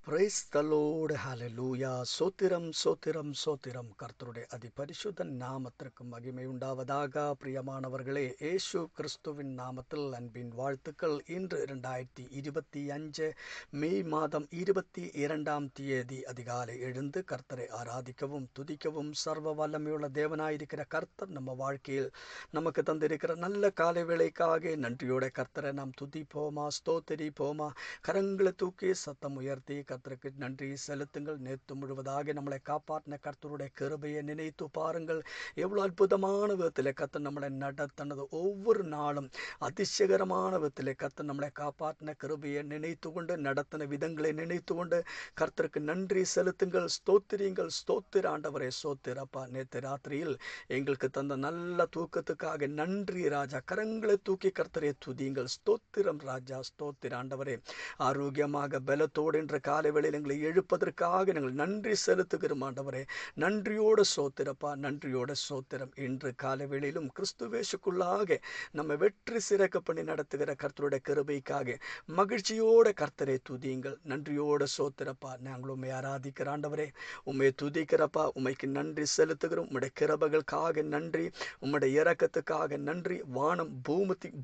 Praise the Lord ஹalleluya சோத்திரம் சோத்திரம் சோத்திரம் கர்த்தருடைய அதிபரிசுத்த நாமத்திற்கு மகிமை உண்டாவதாக. பிரியமானவர்களே, இயேசு கிறிஸ்துவின் நாமத்தில் அன்பின் வாழ்த்துக்கள். இன்று 2025 மே மாதம் 22ஆம் தேதி அதிகாலை எழுந்து கர்த்தரை ஆராதிக்கவும் துதிக்கவும் சர்வ வல்லமையுள்ள தேவனாயிருக்கிற கர்த்தர் நம்ம வாழ்க்கையில் நமக்கு தந்திருக்கிற நல்ல காலை வேளைக்காக நன்றியோட கர்த்தரை நாம் துதிப்போமா, ஸ்தோத்திரிப்போமா. கரங்களை தூக்கி சத்தம் உயர்த்தி கர்த்தருக்கு நன்றி செலுத்துங்கள். நேற்று முழுவதாக நம்மளை காப்பாற்றின கர்த்தருடைய கிருபையை நினைத்து பாருங்கள். எவ்வளவு அற்புதமான விதத்தில் கர்த்தர் நம்மளை நடத்தினது. ஒவ்வொரு நாளும் அதிசயகரமான விதத்தில் கர்த்தர் நம்மளை காப்பாற்றின கிருபையை நினைத்து கொண்டு நடத்தின விதங்களை நினைத்து கொண்டு கர்த்தருக்கு நன்றி செலுத்துங்கள். ஸ்தோத்திரியுங்கள். ஸ்தோத்திர ஆண்டவரே, ஸ்தோத்திரப்பா. நேற்று ராத்திரியில் எங்களுக்கு தந்த நல்ல தூக்கத்துக்காக நன்றி ராஜா. கரங்களை தூக்கி கர்த்தரை துதியுங்கள். ஸ்தோத்திரம் ராஜா, ஸ்தோத்திர ஆண்டவரே. ஆரோக்கியமாக பலத்தோடு என்ற காலை வேளையில் எங்களை எழுப்பதற்காக நாங்கள் நன்றி செலுத்துகிறோம் ஆண்டவரே. நன்றியோட சோத்திரப்பா, நன்றியோட சோத்திரம். இன்று காலை வேளையிலும் கிறிஸ்துவேசுக்குள்ளாக நம்ம வெற்றி சிறக்க பண்ணி நடத்துகிற கர்த்தருடைய கிருபைக்காக மகிழ்ச்சியோட கர்த்தரை துதியுங்கள். நன்றியோட சோத்திரப்பா. நாங்கள் உண்மை ஆராதிக்கிற ஆண்டவரே, உண்மை துதிக்கிறப்பா. உண்மைக்கு நன்றி செலுத்துகிறோம். உம்முடைய கிருபைகளுக்காக நன்றி, உம்முடைய இரக்கத்துக்காக நன்றி. வானம்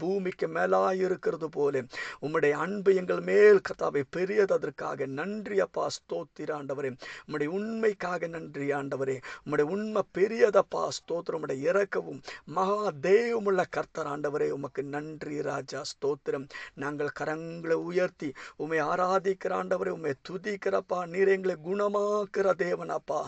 பூமிக்கு மேலாயிருக்கிறது போல உம்முடைய அன்பு எங்கள் மேல் கர்த்தாவே பெரியது. அதற்காக நன்றி அப்பா. ஸ்தோத்திர ஆண்டவரே. உம்முடைய உண்மைக்காக நன்றி ஆண்டவரே. உம்முடைய உண்மை பெரியதப்பா. ஸ்தோத்திரம். உம்முடைய இரக்கவும் மகா தெய்வமுள்ள கர்த்தர் ஆண்டவரே, உமக்கு நன்றி ராஜா. ஸ்தோத்திரம். நாங்கள் கரங்களை உயர்த்தி உம்மை ஆராதிக்கிற ஆண்டவரே, உம்மை துதிக்கிறப்பா. நீர் எங்களை குணமாக்குற தேவனப்பா.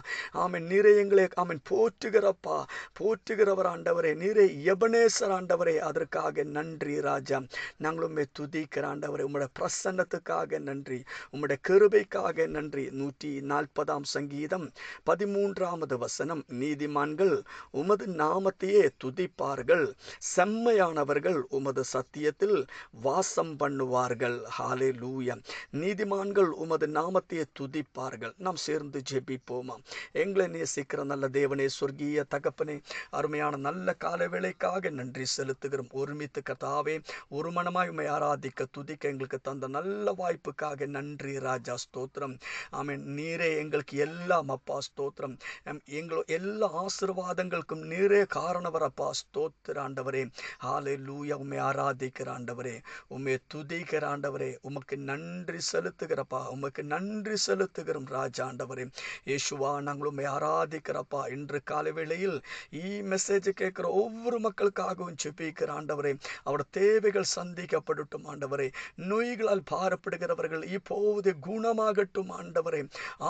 ஆமென். நீரே எங்களை ஆமென் போற்றுகிறப்பா, போற்றுகிறவர் ஆண்டவரே. நீரே எபனேசர் ஆண்டவரே. அதற்காக நன்றி ராஜா. நாங்கள் உம்மை துதிக்கிற ஆண்டவரே. உம்முடைய பிரசன்னத்துக்காக நன்றி, உம்முடைய கிருபைக்காக நன்றி. 140ஆம் சங்கீதம் 13வது வசனம், நீதிமான்கள் உமது நாமத்தையே துதிப்பார்கள், செம்மையானவர்கள் உமது சத்தியத்தில் வாசம் பண்ணுவார்கள். ஹalleluya. நீதிமான்கள் உமது நாமத்தையே துதிப்பார்கள். நாம் சேர்ந்து ஜெபிப்போமா. எங்களை நேசிக்கிற நல்ல தேவனே, சொர்க்கீய தகப்பனே, அருமையான நல்ல கால வேளைக்காக நன்றி செலுத்துகிறோம். ஒருமித்து கர்த்தாவே ஒரு மனமாய் உம்மை ஆராதிக்க துதிக்க எங்களுக்கு தந்த நல்ல வாய்ப்புக்காக நன்றி ராஜா. ஸ்தோத்திரம். ஆமென். நீரே எங்களுக்கு எல்லாம் அப்பா. ஸ்தோத்திரம். எல்லா ஆசீர்வாதங்களுக்கும் நீரே காரணவரப்பா. ஸ்தோத்திர ஆண்டவரே. ஹalleluya. உம்மை ஆராதிக்கிற ஆண்டவரே, உம்மை துதிக்கிற ஆண்டவரே, உமக்கு நன்றி செலுத்துகிறப்பா. உமக்கு நன்றி செலுத்துகிறோம் ராஜா. ஆண்டவரே இயேசுவா, நாங்கள் உம்மை ஆராதிக்கிறப்பா. இன்று காலை வேளையில் மெசேஜ் கேட்கிற ஒவ்வொரு மக்களுக்காகவும் ஜெபிக்கிற ஆண்டவரே, அவருடைய தேவைகள் சந்திக்கப்படட்டும் ஆண்டவரே. நோய்களால் பாரப்படுகிறவர்கள் இப்போது குணமாகட்டும் ஆண்டவரே.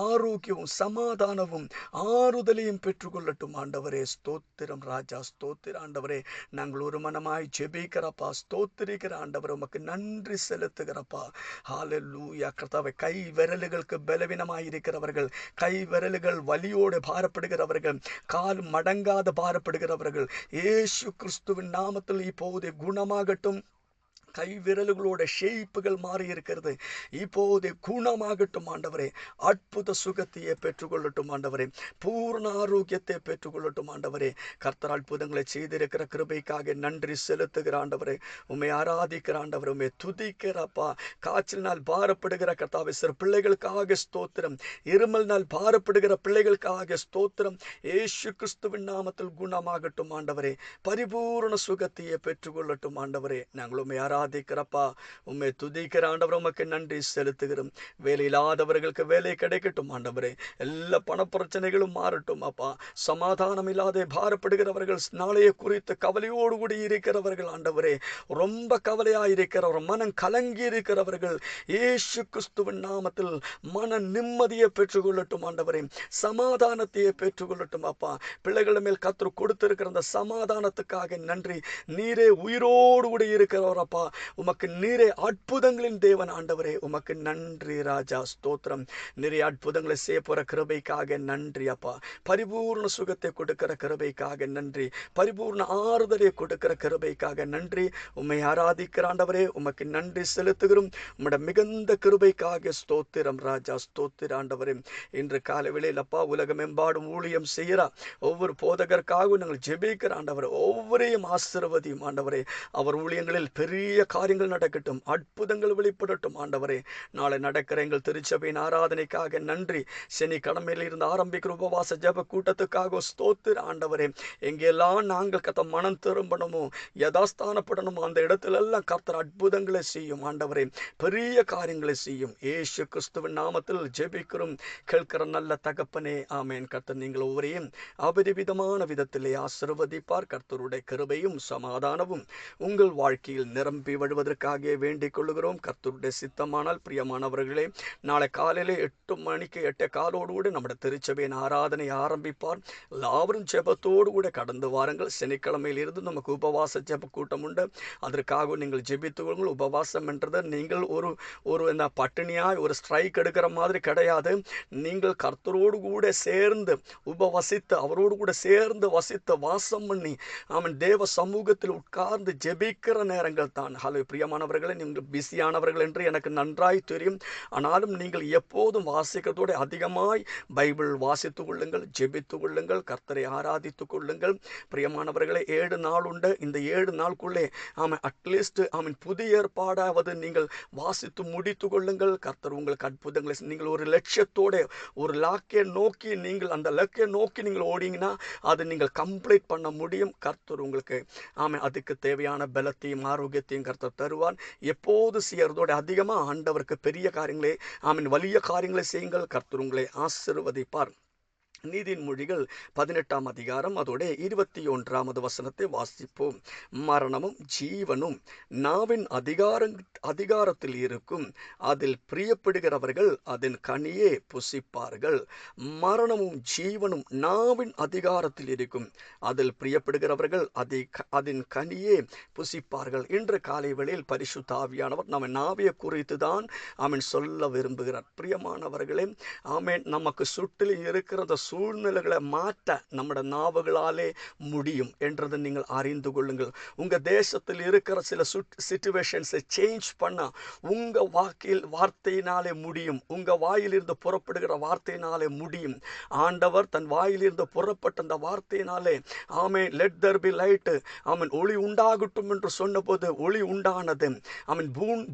ஆரோக்கியமும் சமாதானமும் ஆறுதலையும் பெற்றுக்கொள்ளட்டும் ஆண்டவரே. ஸ்தோத்திரம் ராஜா. ஸ்தோத்திர ஆண்டவரே. நாங்கள் ஒரு மனமாய் ஜெபிக்கிறப்பா. ஸ்தோத்திரிக்கிற ஆண்டவரே, உமக்கு நன்றி செலுத்துகிறப்பா. ஹalleluya. கர்த்தாவே, கை விரல்களுக்கு பலவீனமாயிருக்கிறவர்கள், கை விரல்கள் வலியோடு பாரப்படுகிறவர்கள், கால் மடங்காத பாரப்படுகிறவர்கள் இயேசு கிறிஸ்துவின் நாமத்தில் இப்போது குணமாகட்டும். கை விரல்களோட ஷேப்புகள் மாறி இருக்கிறது, இப்போது குணமாகட்டும் ஆண்டவரே. அற்புத சுகத்தையே பெற்றுக்கொள்ளட்டும் ஆண்டவரே. பூர்ண ஆரோக்கியத்தை பெற்றுக்கொள்ளட்டும் ஆண்டவரே. கர்த்தர் அற்புதங்களை செய்திருக்கிற கிருபைக்காக நன்றி செலுத்துகிற ஆண்டவரே, உம்மை ஆராதிக்கிற ஆண்டவரே, உம்மை துதிக்கிறப்பா. காய்ச்சலினால் பாரப்படுகிற கர்த்தாவே சிறு பிள்ளைகளுக்காக ஸ்தோத்திரம். இருமலினால் பாரப்படுகிற பிள்ளைகளுக்காக ஸ்தோத்திரம். இயேசு கிறிஸ்துவின் நாமத்தில் குணமாகட்டும் ஆண்டவரே. பரிபூர்ண சுகத்தையே பெற்றுக்கொள்ளட்டும் ஆண்டவரே. நாங்கள் உம்மை ஆராதிக்கிறப்பா. உம்மை துதிக்கிற ஆண்டவரே, உமக்கு நன்றி செலுத்துகிறோம். வேலை இல்லாதவர்களுக்கு வேலை கிடைக்கட்டும் ஆண்டவரே. எல்லா பண பிரச்சனைகளும் மாறட்டும் அப்பா. சமாதானம் இல்லாத பாரப்படுகிறவர்கள், நாளைய குறித்து கவலையோடு கூடி இருக்கிறவர்கள் ஆண்டவரே, ரொம்ப கவலையாயிருக்கிறவர், மனம் கலங்கி இருக்கிறவர்கள் இயேசு கிறிஸ்துவின் நாமத்தில் மன நிம்மதியை பெற்றுக்கொள்ளட்டும் ஆண்டவரே. சமாதானத்தையே பெற்றுக்கொள்ளட்டும் அப்பா. பிள்ளைகள் மேல் கர்த்தர் கொடுத்திருக்கிற அந்த சமாதானத்துக்காக நன்றி. நீரே உயிரோடு கூட இருக்கிறவர் அப்பா. உமக்கு நீரே அற்புதங்களின் தேவன் ஆண்டவரே, உமக்கு நன்றி ராஜா. ஸ்தோத்திரம். நிறைய அற்புதங்களை செய்ய போற கிருபைக்காக நன்றி அப்பா. பரிபூர்ண சுகத்தை கொடுக்கிற கிருபைக்காக நன்றி. பரிபூர்ண ஆறுதலை கொடுக்கிற கிருபைக்காக நன்றி. உம்மை ஆராதிக்கிற ஆண்டவரே, உமக்கு நன்றி செலுத்துகிறோம். உம்முடைய மிகுந்த கிருபைக்காக ஸ்தோத்திரம் ராஜா. ஸ்தோத்திர ஆண்டவரே. இன்று காலை வேளையில் அப்பா, உலகமெம்பாடும் ஊழியம் செய்கிற ஒவ்வொரு போதகருக்காகவும் நாங்கள் ஜெபிக்கிற ஆண்டவரே, ஒவ்வொரையும் ஆசீர்வதியும் ஆண்டவரே. அவர் ஊழியங்களில் பெரிய காரியங்கள் நடக்கட்டும், அற்புதங்கள் வெளிப்படட்டும் ஆண்டவரே. நாளை நடக்கிற எங்கள் திருச்சபையின் ஆராதனைக்காக நன்றி. சனிக்கிழமையில் இருந்து ஆரம்பிக்கிற உபவாச ஜெப கூட்டத்துக்காக ஸ்தோத்திர ஆண்டவரே. எங்கெல்லாம் நாங்கள் கத்த மனம் திரும்பணுமோ, யதாஸ்தானப்படணுமோ, அந்த இடத்துல எல்லாம் கர்த்தர் அற்புதங்களை செய்யும் ஆண்டவரே. பெரிய காரியங்களை செய்யும். இயேசு கிறிஸ்துவின் நாமத்தில் ஜெபிக்கிறோம் கேட்கிற நல்ல தகப்பனே, ஆமேன். கர்த்தர் நீங்கள் ஒவ்வொரையும் அபரிவிதமான விதத்திலே ஆசீர்வதிப்பார். கர்த்தருடைய கிருபையும் சமாதானமும் உங்கள் வாழ்க்கையில் நிரம்பி வழுவதற்காக வேண்டிக் கொள்கிறோம். கர்த்தருடைய சித்தமானால் பிரியமானவர்களே, நாளை காலையிலே 8 மணிக்கு 8:15 கூட நம்முடைய திருச்சபையின் ஆராதனை ஆரம்பிப்பார். எல்லாவரும் ஜெபத்தோடு கூட கடந்து வாருங்கள். சனிக்கிழமையில் இருந்து நமக்கு உபவாச ஜெப கூட்டம் உண்டு. அதற்காக நீங்கள் ஜெபித்துக்கொள்ளுங்கள். உபவாசம் என்றது நீங்கள் ஒரு என்ன பட்டினியாய் ஒரு ஸ்ட்ரைக் எடுக்கிற மாதிரி கிடையாது. நீங்கள் கர்த்தரோடு கூட சேர்ந்து உபவசித்து, அவரோடு கூட சேர்ந்து வசித்து வாசம் பண்ணி அவன் தேவ சமூகத்தில் உட்கார்ந்து ஜெபிக்கிற நேரங்கள் தான். ஹலோ பிரியமானவர்களே, நீங்கள் பிஸியானவர்கள் என்று எனக்கு நன்றாய் தெரியும். ஆனாலும் நீங்கள் எப்போதும் வாசிக்கிறதோடு அதிகமாய் பைபிள் வாசித்துக் கொள்ளுங்கள், ஜெபித்துக் கொள்ளுங்கள், கர்த்தரை ஆராதித்துக் கொள்ளுங்கள். பிரியமானவர்களே, 7 நாள் உண்டு. இந்த 7 நாளுக்குள்ளே அட்லீஸ்ட் புதிய ஏற்பாடாவது நீங்கள் வாசித்து முடித்து கொள்ளுங்கள். கர்த்தர் உங்களுக்கு அற்புதங்களை, நீங்கள் ஒரு லட்சியத்தோட ஒரு லாக்கை நோக்கி அந்த லக்கை நோக்கி நீங்கள் ஓடிங்கன்னா அதை நீங்கள் கம்ப்ளீட் பண்ண முடியும். கர்த்தர் உங்களுக்கு அதுக்கு தேவையான பலத்தையும் ஆரோக்கியத்தையும் கர்த்தர் தருவார். எப்போது செய்யறதோட அதிகமாக ஆண்டவருக்கு பெரிய காரியங்களே வலிய காரியங்களை செய்யுங்கள். கர்த்தர் உங்களை ஆசீர்வதிப்பார். நீதிமொழிகள் 18ஆம் அதிகாரம் அதோட 21வது வசனத்தை வாசிப்போம். மரணமும் ஜீவனும் நாவின் அதிகாரத்தில் இருக்கும், அதில் பிரியப்படுகிறவர்கள் அதன் கனியே புசிப்பார்கள். மரணமும் ஜீவனும் நாவின் அதிகாரத்தில் இருக்கும், அதில் பிரியப்படுகிறவர்கள் அதன் கனியே புசிப்பார்கள். இன்று காலை வேளையில் பரிசுத்த ஆவியானவர் நம்ம நாவியை குறித்து தான் சொல்ல விரும்புகிறார். பிரியமானவர்களே, நமக்கு சுற்றிலும் இருக்கிற சூழ்நிலைகளை மாற்ற நம்முடைய நாவுகளாலே முடியும் என்றதை நீங்கள் அறிந்து கொள்ளுங்கள். உங்க தேசத்தில் இருக்கிற சில சிச்சுவேஷன்ஸை சேஞ்ச் பண்ண உங்க வார்த்தையினாலே முடியும். உங்க வாயிலிருந்து புறப்படுகிற வார்த்தையினாலே முடியும். ஆண்டவர் தன் வாயிலிருந்து புறப்பட்ட அந்த வார்த்தையினாலே லெட் தேர் பி லைட், ஒளி உண்டாகட்டும் என்று சொன்னபோது ஒளி உண்டானது.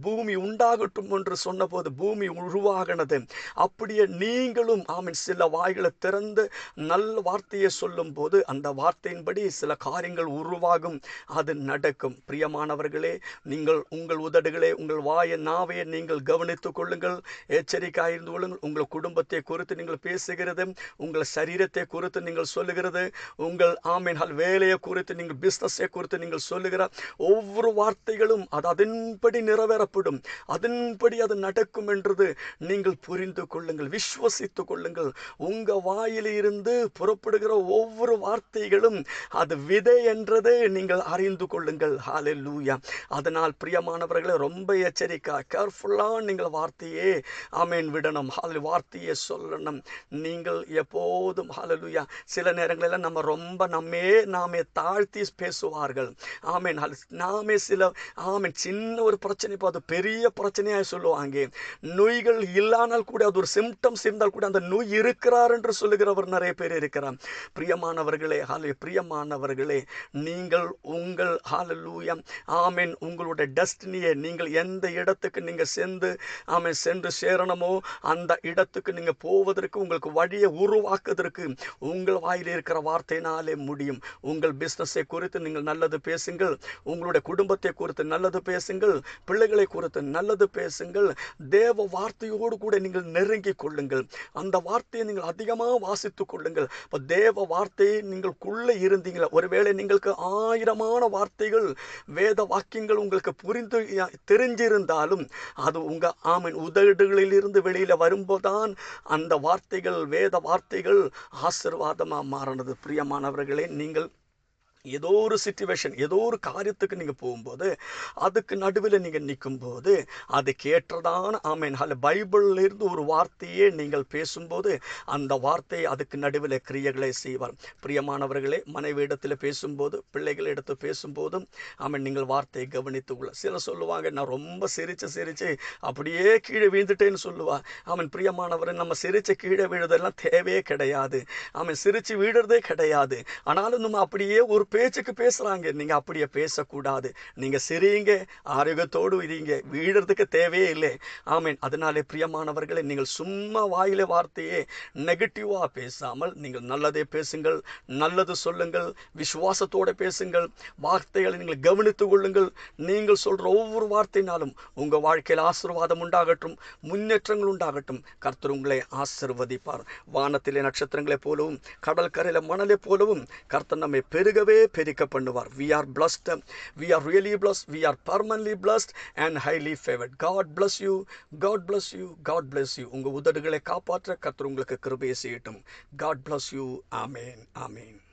பூமி உண்டாகட்டும் என்று சொன்னபோது பூமி உருவாகினது. அப்படியே நீங்களும் சில வாய்களை திறந்து நல்ல வார்த்தையை சொல்லும் போது அந்த வார்த்தையின்படி சில காரியங்கள் உருவாகும், அது நடக்கும். பிரியமானவர்களே, நீங்கள் உங்கள் உதடுகளே, உங்கள் நாவையை நீங்கள் கவனித்துக் கொள்ளுங்கள், எச்சரிக்கையாயிருந்து கொள்ளுங்கள். உங்கள் குடும்பத்தை குறித்து நீங்கள் பேசுகிறது, உங்கள் சரீரத்தை குறித்து நீங்கள் சொல்லுகிறது, உங்கள் வேலையை குறித்து நீங்கள் பிசினஸை குறித்து நீங்கள் சொல்லுகிற ஒவ்வொரு வார்த்தைகளும் அது அதன்படி நிறைவேறப்படும், அதன்படி அது நடக்கும் என்றது நீங்கள் புரிந்து கொள்ளுங்கள், விசுவசித்துக் கொள்ளுங்கள். உங்க வாயிலிருந்து புறப்படுகிற ஒவ்வொரு வார்த்தைகளும் அது விதை என்றதை நீங்கள் அறிந்து கொள்ளுங்கள். ஹல்லேலூயா. அதனால் பிரியமானவர்களே, ரொம்ப எச்சரிக்கை, கேர்ஃபுல்லா நீங்கள் வார்த்தையே விடணும், வார்த்தையை சொல்லணும். நீங்கள் எப்போதும் ஹல்லேலூயா. சில நேரங்களில் நம்ம ரொம்ப நாமே தாழ்த்தி பேசுவார்கள். நாமே சில சின்ன ஒரு பிரச்சனை அது பெரிய பிரச்சனையாக சொல்லுவாங்க. நோய்கள் இல்லாமல் கூட அது ஒரு சிம்டம்ஸ் இருந்தால் கூட அந்த நோய் இருக்கிறார் என்று சொல்லுகிறவர் நிறைய பேர் இருக்கிறார். பிரியமானவர்களே, நீங்கள் உங்கள் ஹல்லேலூயா உங்களுடைய டெஸ்டினியை நீங்கள் எந்த இடத்துக்கு நீங்க சென்று சேரணுமோ அந்த இடத்துக்கு நீங்க போவதற்கு உங்களுக்கு வழியை உருவாக்குவதற்கு உங்கள் வாயில் இருக்கிற வார்த்தையினாலே முடியும். உங்கள் பிசினஸை குறித்து நீங்கள் நல்லது பேசுங்கள், உங்களுடைய குடும்பத்தை குறித்து நல்லது பேசுங்கள், பிள்ளைகளை குறித்து நல்லது பேசுங்கள். தேவ வார்த்தையோடு கூட நீங்கள் நெருங்கிக் கொள்ளுங்கள். அந்த வார்த்தையை நீங்கள் அதிகமாக வாசித்துக் கொள்ளுங்கள். தேவ வார்த்தையை நீங்களுக்குள்ளே இருந்தீங்களா, ஒருவேளை நீங்களுக்கு 1000 வார்த்தைகள் வேத வாக்கியங்கள் உங்களுக்கு புரிந்து தெரிஞ்சிருந்தாலும் அது உங்க உதடுகளில் இருந்து வெளியில வரும்போதுதான் அந்த வார்த்தைகள், வேத வார்த்தைகள் ஆசீர்வாதமா மாறினது. பிரியமானவர்களே, நீங்கள் ஏதோ ஒரு சிச்சுவேஷன், ஏதோ ஒரு காரியத்துக்கு நீங்கள் போகும்போது அதுக்கு நடுவில் நீங்கள் நிற்கும் போது அதுக்கு ஏற்றதான பைபிள்ல இருந்து ஒரு வார்த்தையே நீங்கள் பேசும்போது அந்த வார்த்தை அதுக்கு நடுவில் கிரியைகளை செய்வார். பிரியமானவர்களே, மனைவி இடத்துல பேசும்போது, பிள்ளைகள் எடுத்து பேசும்போதும் நீங்கள் வார்த்தையை கவனித்துக்கொள்ள. சில சொல்லுவாங்க, நான் ரொம்ப சிரிச்சு அப்படியே கீழே வீழ்ந்துட்டேன்னு சொல்லுவா. பிரியமானவரை, நம்ம சிரிச்ச கீழே விழுதெல்லாம் தேவையே கிடையாது. சிரிச்சு வீடுறதே கிடையாது. ஆனாலும் நம்ம அப்படியே ஒரு பேச்சுக்கு பேசுறாங்க. நீங்க அப்படியே பேசக்கூடாது. நீங்க சிரிங்க, ஆரோக்கியத்தோடு இருங்க, வீழறதுக்கு தேவையே இல்லை. ஆமென். அதனாலே பிரியமானவர்களே, நீங்கள் சும்மா வாயில வார்த்தையே நெகட்டிவா பேசாமல் நீங்கள் நல்லதே பேசுங்கள், நல்லது சொல்லுங்கள், விசுவாசத்தோட பேசுங்கள், வார்த்தைகளை நீங்கள் கவனித்துக் கொள்ளுங்கள். நீங்கள் சொல்ற ஒவ்வொரு வார்த்தையினாலும் உங்க வாழ்க்கையில் ஆசீர்வாதம் உண்டாகட்டும், முன்னேற்றங்கள் உண்டாகட்டும். கர்த்தர் உங்களை ஆசீர்வதிப்பார். வானத்திலே நட்சத்திரங்களைப் போலவும் கடல் கரையில மணலை போலவும் கர்த்தர் நம்மை பெருகவே பெருக்க பண்ணுவார். We are blessed. We are really blessed. We are permanently blessed and highly favored. God bless you. God bless you. God bless you. உங்க உதடுகளை காப்பாற்ற கர்த்தர் உங்களுக்கு கிருபையை செய்யட்டும். God bless you. Amen. Amen.